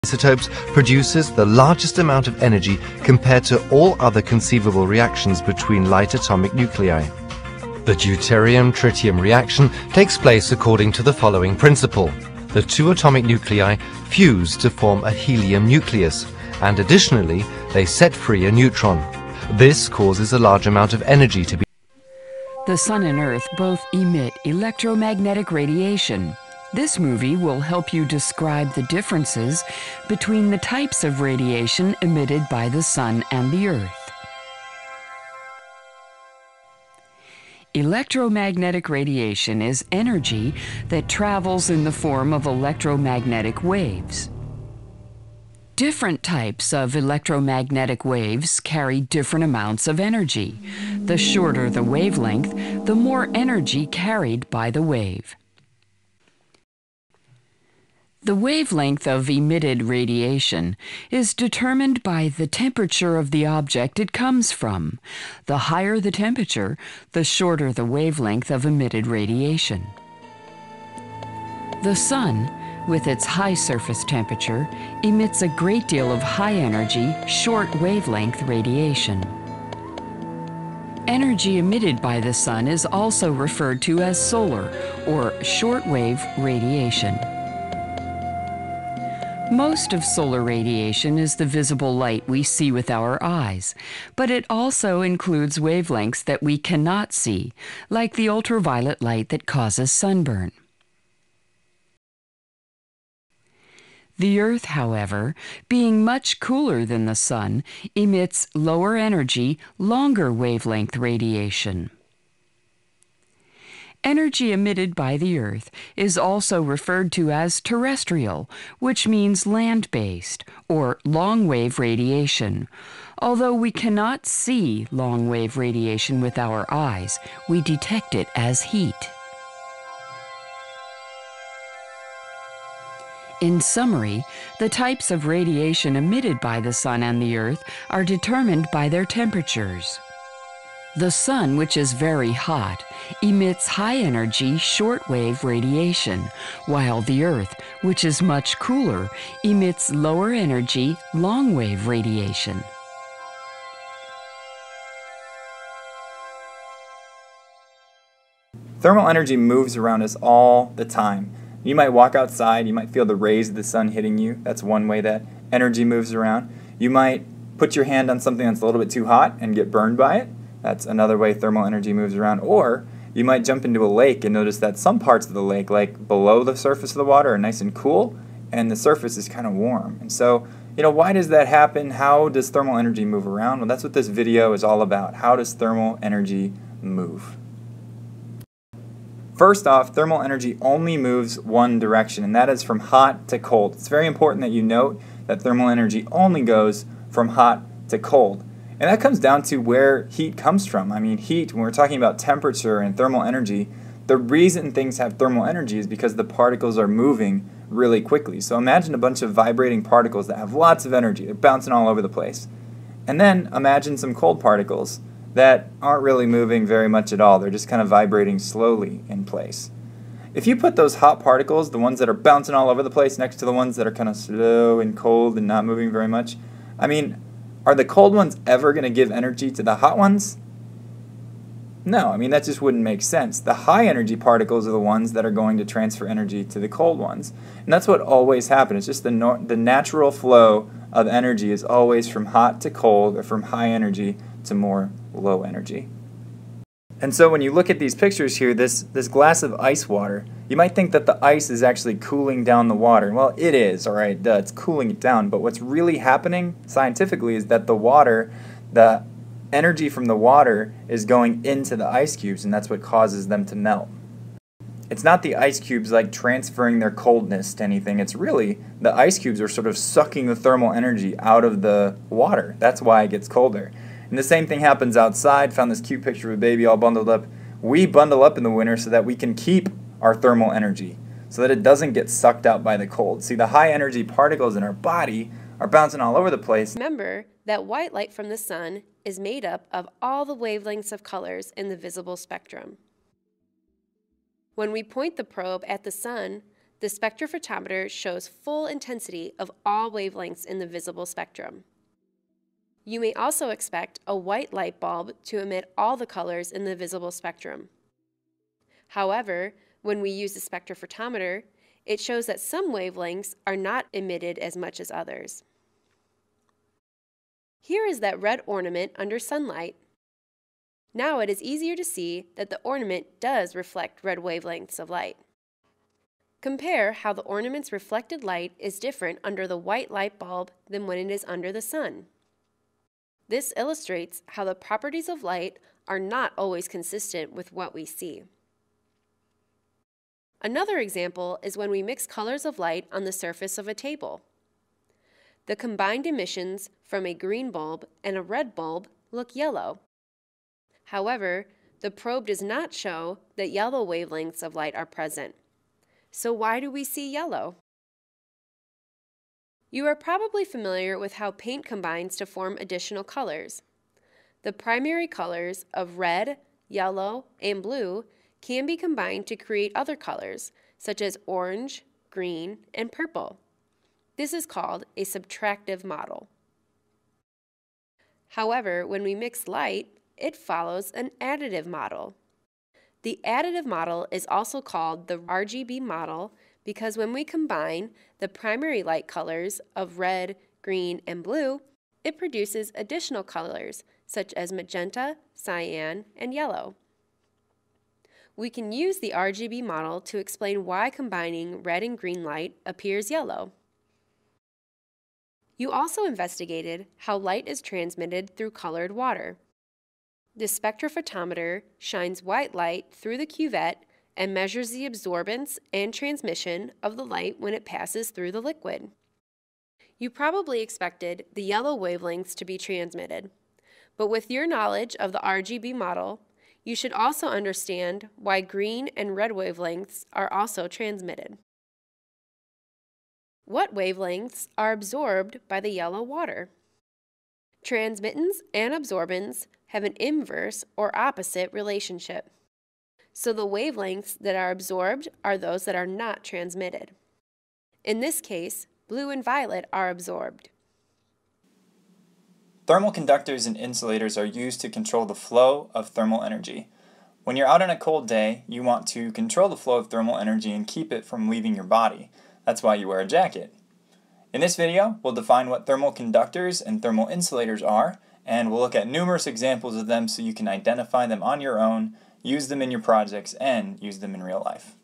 Isotopes produces the largest amount of energy compared to all other conceivable reactions between light atomic nuclei. The deuterium-tritium reaction takes place according to the following principle. The two atomic nuclei fuse to form a helium nucleus, and additionally, they set free a neutron. This causes a large amount of energy to be. The Sun and Earth both emit electromagnetic radiation. This movie will help you describe the differences between the types of radiation emitted by the Sun and the Earth. Electromagnetic radiation is energy that travels in the form of electromagnetic waves. Different types of electromagnetic waves carry different amounts of energy. The shorter the wavelength, the more energy carried by the wave. The wavelength of emitted radiation is determined by the temperature of the object it comes from. The higher the temperature, the shorter the wavelength of emitted radiation. The Sun, with its high surface temperature, emits a great deal of high-energy, short wavelength radiation. Energy emitted by the Sun is also referred to as solar or shortwave radiation. Most of solar radiation is the visible light we see with our eyes, but it also includes wavelengths that we cannot see, like the ultraviolet light that causes sunburn. The Earth, however, being much cooler than the Sun, emits lower energy, longer wavelength radiation. Energy emitted by the Earth is also referred to as terrestrial, which means land-based, or long-wave radiation. Although we cannot see long-wave radiation with our eyes, we detect it as heat. In summary, the types of radiation emitted by the Sun and the Earth are determined by their temperatures. The Sun, which is very hot, emits high-energy, short-wave radiation, while the Earth, which is much cooler, emits lower-energy, long-wave radiation. Thermal energy moves around us all the time. You might walk outside, you might feel the rays of the sun hitting you. That's one way that energy moves around. You might put your hand on something that's a little bit too hot and get burned by it. That's another way thermal energy moves around. Or you might jump into a lake and notice that some parts of the lake, like below the surface of the water, are nice and cool, and the surface is kind of warm. And so, why does that happen? How does thermal energy move around? Well, that's what this video is all about. How does thermal energy move? First off, thermal energy only moves one direction, and that is from hot to cold. It's very important that you note that thermal energy only goes from hot to cold. And that comes down to where heat comes from. I mean, heat, when we're talking about temperature and thermal energy, the reason things have thermal energy is because the particles are moving really quickly. So imagine a bunch of vibrating particles that have lots of energy. They're bouncing all over the place. And then imagine some cold particles that aren't really moving very much at all. They're just kind of vibrating slowly in place. If you put those hot particles, the ones that are bouncing all over the place, next to the ones that are kind of slow and cold and not moving very much, are the cold ones ever going to give energy to the hot ones? No, that just wouldn't make sense. The high energy particles are the ones that are going to transfer energy to the cold ones. And that's what always happens. It's just the natural flow of energy is always from hot to cold, or from high energy to more low energy. And so when you look at these pictures here, this glass of ice water, you might think that the ice is actually cooling down the water. Well, it is, all right, it's cooling it down. But what's really happening scientifically is that the energy from the water is going into the ice cubes, and that's what causes them to melt. It's not the ice cubes transferring their coldness to anything. It's really the ice cubes are sort of sucking the thermal energy out of the water. That's why it gets colder. And the same thing happens outside. Found this cute picture of a baby all bundled up. We bundle up in the winter so that we can keep our thermal energy, so that it doesn't get sucked out by the cold. See, the high energy particles in our body are bouncing all over the place. Remember that white light from the sun is made up of all the wavelengths of colors in the visible spectrum. When we point the probe at the sun, the spectrophotometer shows full intensity of all wavelengths in the visible spectrum. You may also expect a white light bulb to emit all the colors in the visible spectrum. However, when we use the spectrophotometer, it shows that some wavelengths are not emitted as much as others. Here is that red ornament under sunlight. Now it is easier to see that the ornament does reflect red wavelengths of light. Compare how the ornament's reflected light is different under the white light bulb than when it is under the sun. This illustrates how the properties of light are not always consistent with what we see. Another example is when we mix colors of light on the surface of a table. The combined emissions from a green bulb and a red bulb look yellow. However, the probe does not show that yellow wavelengths of light are present. So why do we see yellow? You are probably familiar with how paint combines to form additional colors. The primary colors of red, yellow, and blue can be combined to create other colors, such as orange, green, and purple. This is called a subtractive model. However, when we mix light, it follows an additive model. The additive model is also called the RGB model because when we combine the primary light colors of red, green, and blue, it produces additional colors such as magenta, cyan, and yellow. We can use the RGB model to explain why combining red and green light appears yellow. You also investigated how light is transmitted through colored water. The spectrophotometer shines white light through the cuvette and measures the absorbance and transmission of the light when it passes through the liquid. You probably expected the yellow wavelengths to be transmitted, but with your knowledge of the RGB model, you should also understand why green and red wavelengths are also transmitted. What wavelengths are absorbed by the yellow water? Transmittance and absorbance have an inverse or opposite relationship. So the wavelengths that are absorbed are those that are not transmitted. In this case, blue and violet are absorbed. Thermal conductors and insulators are used to control the flow of thermal energy. When you're out on a cold day, you want to control the flow of thermal energy and keep it from leaving your body. That's why you wear a jacket. In this video, we'll define what thermal conductors and thermal insulators are, and we'll look at numerous examples of them so you can identify them on your own, use them in your projects, and use them in real life.